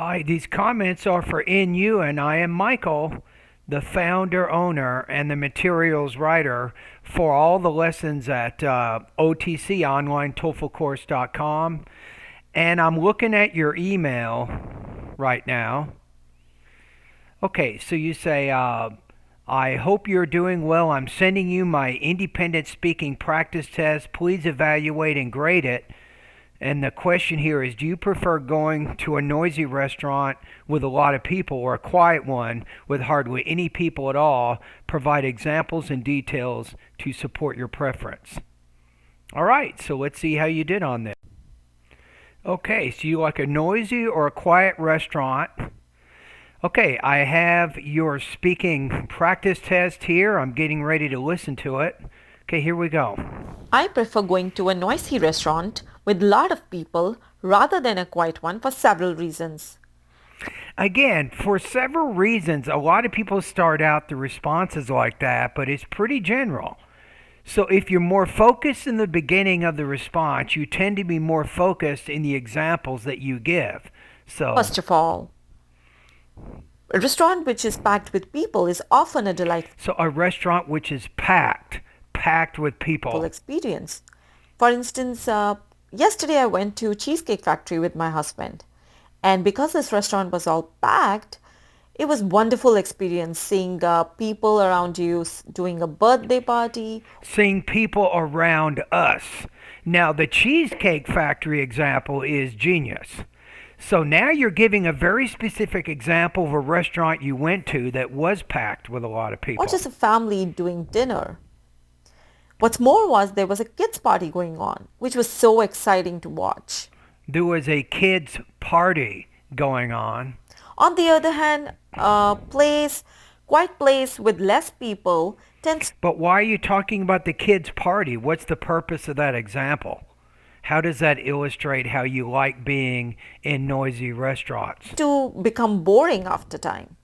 Hi, these comments are for NU, and I am Michael, the founder, owner, and the materials writer for all the lessons at OTC Online TOEFL And I'm looking at your email right now. Okay, so you say, I hope you're doing well. I'm sending you my independent speaking practice test. Please evaluate and grade it. And the question here is, do you prefer going to a noisy restaurant with a lot of people or a quiet one with hardly any people at all? Provide examples and details to support your preference. All right, so let's see how you did on this. Okay, so you like a noisy or a quiet restaurant? Okay, I have your speaking practice test here. I'm getting ready to listen to it. Okay, here we go. I prefer going to a noisy restaurant with a lot of people rather than a quiet one for several reasons. Again, for several reasons, a lot of people start out the responses like that, but it's pretty general. So if you're more focused in the beginning of the response, you tend to be more focused in the examples that you give. First of all, a restaurant which is packed with people is often a So a restaurant which is packed with people. delightful experience. For instance, yesterday I went to Cheesecake Factory with my husband. And because this restaurant was all packed, it was wonderful experience seeing people around you doing a birthday party. Seeing people around us. Now, the Cheesecake Factory example is genius. So now you're giving a very specific example of a restaurant you went to that was packed with a lot of people. Or just a family doing dinner. What's more was there was a kids party going on, which was so exciting to watch. There was a kids party going on. On the other hand, a quiet place with less people tends. But why are you talking about the kids party? What's the purpose of that example? How does that illustrate how you like being in noisy restaurants? To become boring after time.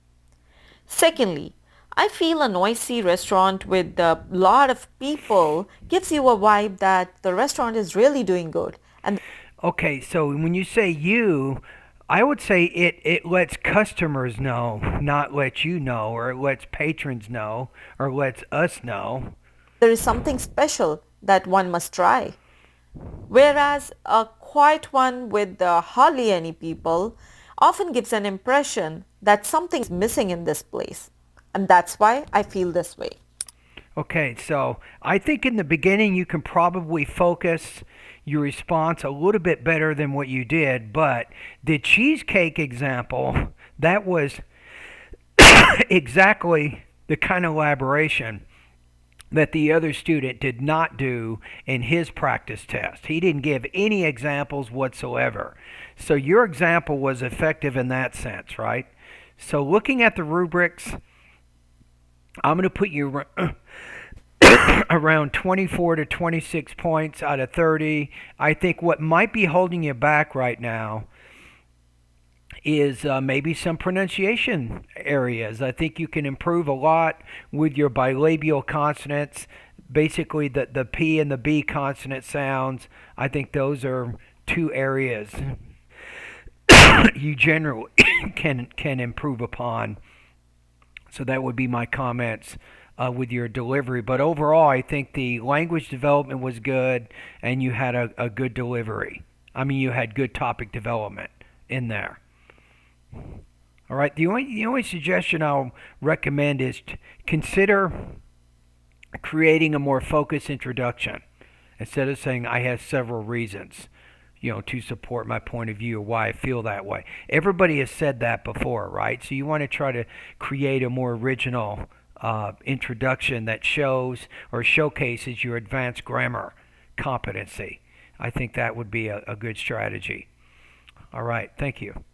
Secondly, I feel a noisy restaurant with a lot of people gives you a vibe that the restaurant is really doing good. And Okay, so when you say you, I would say it lets customers know, not let you know, or it lets patrons know, or lets us know. there is something special that one must try. Whereas a quiet one with hardly any people often gives an impression that something is missing in this place. And that's why I feel this way. Okay, so I think in the beginning you can probably focus your response a little bit better than what you did, but the cheesecake example, that was exactly the kind of elaboration that the other student did not do in his practice test. He didn't give any examples whatsoever. So your example was effective in that sense, right? So looking at the rubrics, I'm going to put you around 24 to 26 points out of 30. I think what might be holding you back right now is maybe some pronunciation areas. I think you can improve a lot with your bilabial consonants. Basically, the P and the B consonant sounds. I think those are two areas you generally can improve upon. So that would be my comments with your delivery. But overall, I think the language development was good, and you had a good delivery. I mean, you had good topic development in there. All right. The only suggestion I'll recommend is to consider creating a more focused introduction instead of saying I have several reasons, to support my point of view or why I feel that way. Everybody has said that before, right? So you want to try to create a more original introduction that shows or showcases your advanced grammar competency. I think that would be a good strategy. All right. Thank you.